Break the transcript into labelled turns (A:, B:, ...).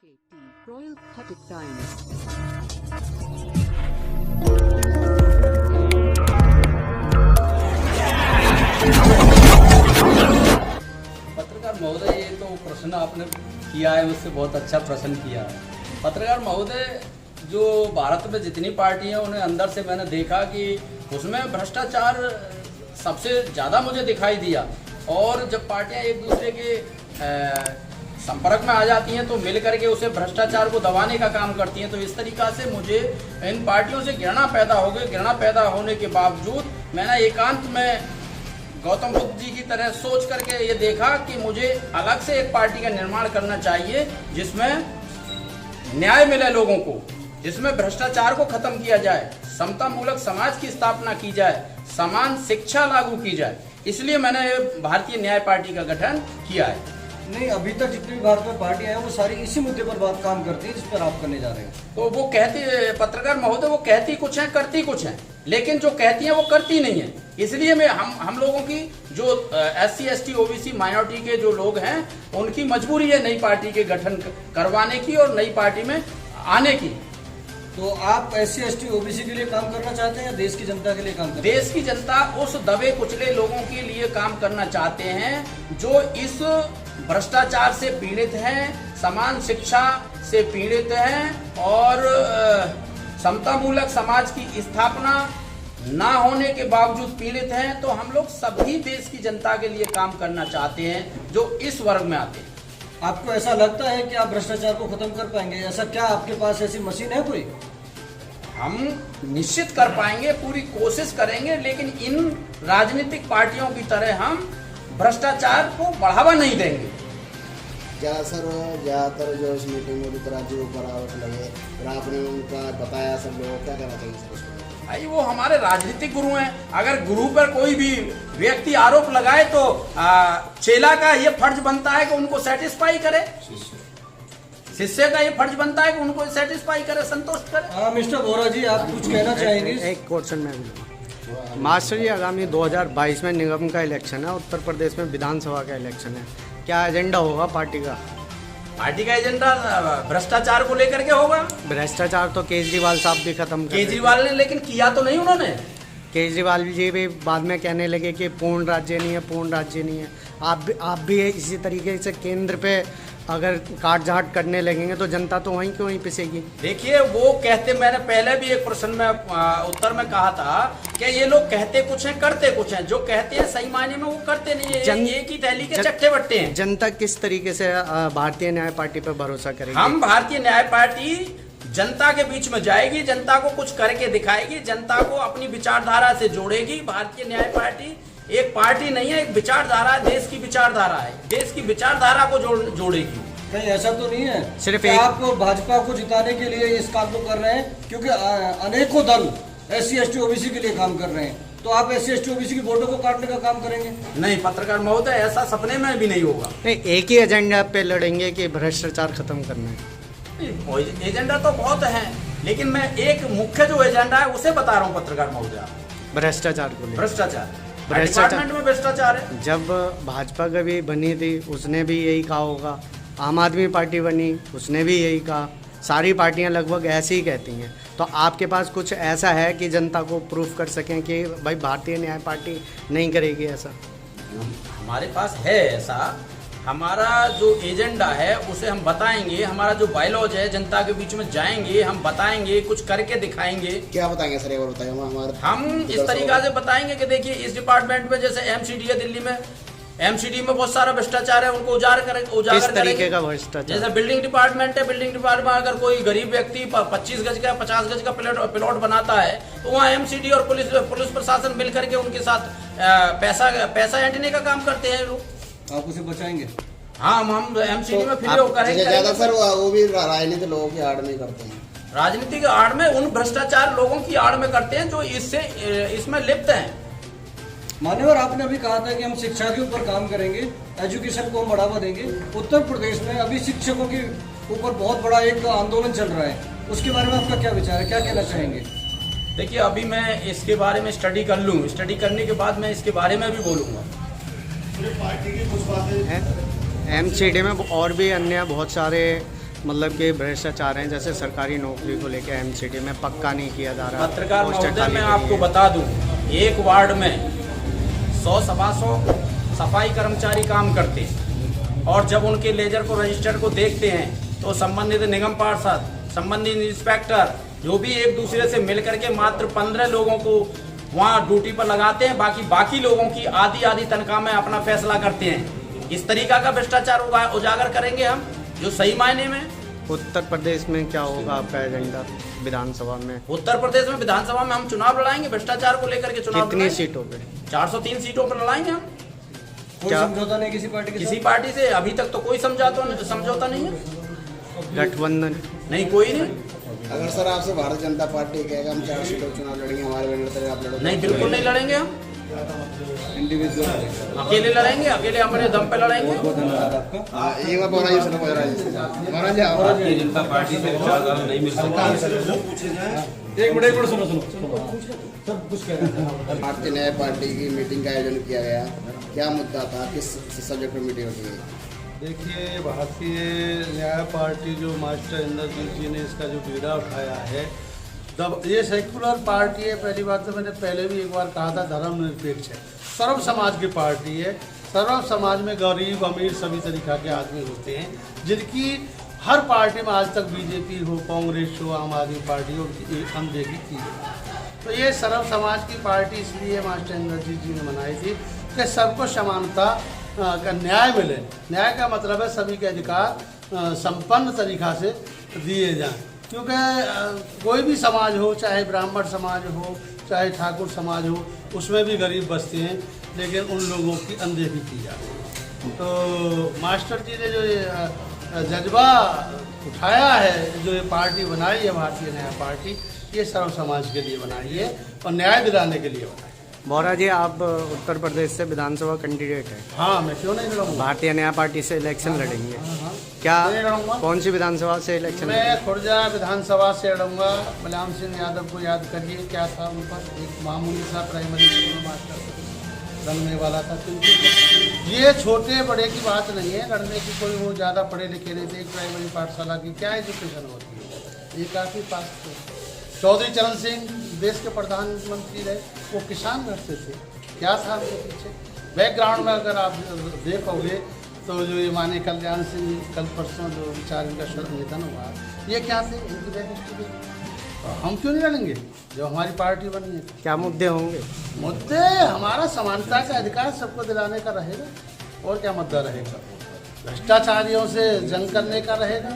A: KT Royal Patek Diamond।
B: पत्रकार महोदय, ये तो प्रश्न आपने किया है, मुझसे बहुत अच्छा प्रश्न किया है। पत्रकार महोदय, जो भारत में जितनी पार्टियां उन्हें अंदर से मैंने देखा कि उसमें भ्रष्टाचार सबसे ज़्यादा मुझे दिखाई दिया। और जब पार्टियां एक दूसरे के संपर्क में आ जाती हैं तो मिल करके उसे भ्रष्टाचार को दबाने का काम करती हैं। तो इस तरीक़ा से मुझे इन पार्टियों से घृणा पैदा हो गई। घृणा पैदा होने के बावजूद मैंने एकांत में गौतम बुद्ध जी की तरह सोच करके ये देखा कि मुझे अलग से एक पार्टी का निर्माण करना चाहिए जिसमें न्याय मिले लोगों को, जिसमें भ्रष्टाचार को खत्म किया जाए, समता मूलक समाज की स्थापना की जाए, समान शिक्षा लागू की जाए। इसलिए मैंने भारतीय न्याय पार्टी का गठन किया है।
C: नहीं, अभी तक जितनी भी भारत में पार्टियां हैं वो सारी इसी मुद्दे पर बात काम करती है जिस पर आप करने जा रहे हैं।
B: तो वो कहती, पत्रकार महोदय, वो कहती कुछ है करती कुछ है, लेकिन जो कहती हैं वो करती नहीं है। इसलिए मैं हम लोगों की जो SC ST OBC माइनॉरिटी के जो लोग हैं उनकी मजबूरी है नई पार्टी के गठन करवाने की और नई पार्टी में आने की।
C: तो आप SC ST OBC के लिए काम करना चाहते हैं या देश की जनता के लिए काम करना?
B: देश की जनता उस दबे कुचले लोगों के लिए काम करना चाहते हैं जो इस भ्रष्टाचार से पीड़ित हैं, समान शिक्षा से पीड़ित हैं और समता मूलक समाज की स्थापना ना होने के बावजूद पीड़ित हैं। तो हम लोग सभी देश की जनता के लिए काम करना चाहते हैं जो इस वर्ग में आते हैं।
C: आपको ऐसा लगता है कि आप भ्रष्टाचार को खत्म कर पाएंगे? ऐसा क्या आपके पास ऐसी मशीन है कोई?
B: हम निश्चित कर पाएंगे, पूरी कोशिश करेंगे, लेकिन इन राजनीतिक पार्टियों की तरह हम भ्रष्टाचार को बढ़ावा नहीं देंगे।
D: ज़्यादातर जो इस मीटिंग में वित्तराज्य के ऊपर आरोप लगे, फिर आपने उनका बताया, सब लोगों को क्या कहना चाहिए सर उसमें?
B: भाई, वो हमारे राजनीतिक गुरु हैं। अगर गुरु पर कोई भी व्यक्ति आरोप लगाए तो चेला का ये फर्ज बनता है कि उनको सेटिस्फाई करे, शिष्य का ये फर्ज बनता है कि उनको सेटिस्फाई करे, संतुष्ट करे।
C: हाँ मिस्टर बोरा जी, आप कुछ कहना चाहेंगे?
E: एक क्वेश्चन में मास्टर जी, आगामी 2022 में निगम का इलेक्शन है, उत्तर प्रदेश में विधानसभा का इलेक्शन है, क्या एजेंडा होगा पार्टी का?
B: पार्टी का एजेंडा भ्रष्टाचार को लेकर के होगा।
E: भ्रष्टाचार तो केजरीवाल साहब भी खत्म कर
B: केजरीवाल ने, लेकिन किया तो नहीं उन्होंने।
E: केजरीवाल जी भी बाद में कहने लगे कि पूर्ण राज्य नहीं है, पूर्ण राज्य नहीं है। आप भी इसी तरीके से केंद्र पे अगर काट झाट करने लगेंगे तो जनता तो वहीं की वहीं पिसेगी।
B: देखिए, वो कहते, मैंने पहले भी एक प्रश्न में उत्तर में कहा था कि ये लोग कहते कुछ हैं करते कुछ हैं। जो कहते हैं सही मायने में वो करते नहीं है, एक ही थैली के चट्टे बट्टे हैं।
E: जनता किस तरीके से भारतीय न्याय पार्टी पर भरोसा करेगी?
B: हम भारतीय न्याय पार्टी जनता के बीच में जाएगी, जनता को कुछ करके दिखाएगी, जनता को अपनी विचारधारा से जोड़ेगी। भारतीय न्याय पार्टी एक पार्टी नहीं है, एक विचारधारा, देश की विचारधारा है, देश की विचारधारा को जोड़ेगी।
C: नहीं, ऐसा तो नहीं है
E: सिर्फ
C: आप भाजपा को जिताने के लिए इस काम को कर रहे हैं, क्योंकि अनेकों दल SC ST OBC के लिए काम कर रहे हैं, तो आप SC ST OBC की वोटों को काटने का काम करेंगे?
B: नहीं पत्रकार महोदय, ऐसा सपने में भी नहीं होगा।
E: नहीं, एक ही एजेंडा पे लड़ेंगे कि भ्रष्टाचार खत्म करना है?
B: एजेंडा तो बहुत है, लेकिन मैं एक मुख्य जो एजेंडा है उसे बता रहा हूँ पत्रकार महोदय।
E: भ्रष्टाचार को लेकर।
B: भ्रष्टाचार डिपार्टमेंट में भ्रष्टाचार है।
E: जब भाजपा कभी बनी थी उसने भी यही कहा होगा, आम आदमी पार्टी बनी उसने भी यही कहा, सारी पार्टियां लगभग ऐसे ही कहती हैं। तो आपके पास कुछ ऐसा है कि जनता को प्रूफ कर सकें कि भाई भारतीय न्याय पार्टी नहीं करेगी ऐसा?
B: हमारे पास है ऐसा। हमारा जो एजेंडा है उसे हम बताएंगे, हमारा जो बायलॉज है जनता के बीच में जाएंगे, हम बताएंगे, कुछ करके दिखाएंगे।
D: क्या बताएंगे सर, एक बार बताइए हमारे।
B: हम इस तरीका से बताएंगे कि देखिए, इस डिपार्टमेंट में जैसे MCD है दिल्ली में, MCD में बहुत सारा भ्रष्टाचार है, उनको उजागर
E: तरीके का भ्रष्टाचार।
B: जैसे बिल्डिंग डिपार्टमेंट है, बिल्डिंग डिपार्टमेंट में अगर कोई गरीब व्यक्ति 25 गज का 50 गज का प्लॉट बनाता है तो वहाँ MCD और पुलिस प्रशासन मिलकर के उनके साथ पैसा ऐंठने का काम करते हैं लोग।
C: आप उसे बचाएंगे?
B: हाँ, हम MCD में फ्री होकर
D: ज्यादा सर वो भी राजनीतिक लोगों की आड़ में करते हैं।
B: राजनीति की आड़ में, उन भ्रष्टाचार लोगों की आड़ में करते हैं जो इसमें लिप्त हैं।
C: मान्यवर, आपने अभी कहा था कि हम शिक्षा के ऊपर काम करेंगे, एजुकेशन को हम बढ़ावा देंगे। उत्तर प्रदेश में अभी शिक्षकों के ऊपर बहुत बड़ा एक आंदोलन चल रहा है, उसके बारे में आपका क्या विचार है, क्या कहना चाहेंगे?
B: देखिए, अभी मैं इसके बारे में स्टडी कर लूँ, स्टडी करने के बाद मैं इसके बारे में भी बोलूँगा।
E: MCD में और भी अन्य बहुत सारे मतलब कि भ्रष्टाचार हैं, जैसे सरकारी नौकरी को लेकर एमसीडी में पक्का नहीं किया जा रहा।
F: पत्रकार
E: पोस्टें
F: महोदय
E: खाली
F: मैं
E: पड़ी
F: आपको
E: हैं।
F: बता दूं, एक वार्ड में 100-125 सफाई कर्मचारी काम करते हैं और जब उनके लेजर को रजिस्टर को देखते हैं तो संबंधित निगम पार्षद, संबंधित इंस्पेक्टर जो भी एक दूसरे से मिल करके मात्र 15 लोगों को वहाँ ड्यूटी पर लगाते हैं, बाकी लोगों की आधी तनख्वाह में अपना फैसला करते हैं। इस तरीका का भ्रष्टाचार उजागर करेंगे हम, जो सही मायने में।
E: उत्तर प्रदेश में क्या होगा आपका एजेंडा विधानसभा में?
F: उत्तर प्रदेश में विधानसभा में हम चुनाव लड़ाएंगे, भ्रष्टाचार को लेकर के चुनाव
E: कितनी
F: लड़ाएंगे।
E: सीटों पे?
F: 403 सीटों पर लड़ाएंगे हम।
C: कोई
E: क्या?
C: समझौता नहीं किसी पार्टी के
F: किसी
C: साथ?
F: पार्टी से अभी तक तो कोई समझौता नहीं है,
E: गठबंधन?
F: नहीं कोई नहीं।
D: अगर सर आपसे भारतीय जनता पार्टी कहेगा हम 4 सीटों चुनाव लड़ेंगे, हमारे बैनर तले आप लड़ोगे?
F: नहीं, बिल्कुल नहीं लड़ेंगे हम,
C: इंडिविजुअल।
F: अकेले लड़ेंगे, अकेले अपने दम पे लड़ेंगे।
C: बहुत धन्यवाद आपका।
D: हाँ, एक बार बोला जी, सुनो महाराज जी आओ।
G: भारतीय जनता पार्टी से विचारधारा नहीं मिल सकती।
C: एक मिनट सुनो सब कुछ कह रहे हैं।
D: भारतीय न्याय पार्टी की मीटिंग का आयोजन किया गया, क्या मुद्दा था, किस सब्जेक्ट पर मीटिंग होती है?
H: देखिए, भारतीय न्याय पार्टी जो मास्टर इंद्रजीत जी ने इसका जो बीड़ा उठाया है, तब ये सेक्युलर पार्टी है। पहली बात तो मैंने पहले भी एक बार कहा था, धर्मनिरपेक्ष है, सर्व समाज की पार्टी है। सर्व समाज में गरीब अमीर सभी तरीका के आदमी होते हैं, जिनकी हर पार्टी में आज तक बीजेपी हो, कांग्रेस हो, आम आदमी पार्टी हो, उनकी अनदेखी की है। तो ये सर्व समाज की पार्टी इसलिए मास्टर इंद्रजीत जी ने बनाई थी कि सबको समानता का न्याय मिले। न्याय का मतलब है सभी के अधिकार संपन्न तरीक़ा से दिए जाएं, क्योंकि कोई भी समाज हो, चाहे ब्राह्मण समाज हो, चाहे ठाकुर समाज हो, उसमें भी गरीब बसते हैं, लेकिन उन लोगों की अनदेखी की जाती है। तो मास्टर जी ने जो ये जज्बा उठाया है, जो ये पार्टी बनाई है भारतीय न्याय पार्टी, ये सर्व समाज के लिए बनाई है और न्याय दिलाने के लिए बनाई है।
E: बोरा जी, आप उत्तर प्रदेश से विधानसभा कैंडिडेट हैं।
H: हाँ, मैं क्यों नहीं लड़ूंगा।
E: भारतीय न्याय पार्टी से इलेक्शन लड़ेंगे। क्या
H: नहीं लड़ूंगा।
E: कौन सी विधानसभा से इलेक्शन?
H: मैं खुर्जा विधानसभा से लड़ूंगा। मुलायम सिंह यादव को याद करिए, क्या था उन पर, एक मामूली सा प्राइमरी स्कूल मास्टर बनने वाला था। क्योंकि ये छोटे बड़े की बात नहीं है, लड़ने की कोई वो ज़्यादा पढ़े लिखे नहीं थे। एक प्राइमरी पाठशाला की क्या एजुकेशन होती है, ये काफ़ी पास थे। चौधरी चरण सिंह देश के प्रधानमंत्री रहे, वो किसान घर से थे। क्या था उनके पीछे बैकग्राउंड में? अगर आप देखोगे तो जो ये माने कल्याण सिंह कल परसों जो विचार इनका निधन हुआ, ये क्या थे, इनकी बैक स्टोरी। हम क्यों नहीं लड़ेंगे जो हमारी पार्टी बनी है?
E: क्या मुद्दे होंगे?
H: मुद्दे हमारा समानता का अधिकार सबको दिलाने का रहेगा, और क्या मुद्दा रहेगा? भ्रष्टाचारियों से जंग करने का रहेगा,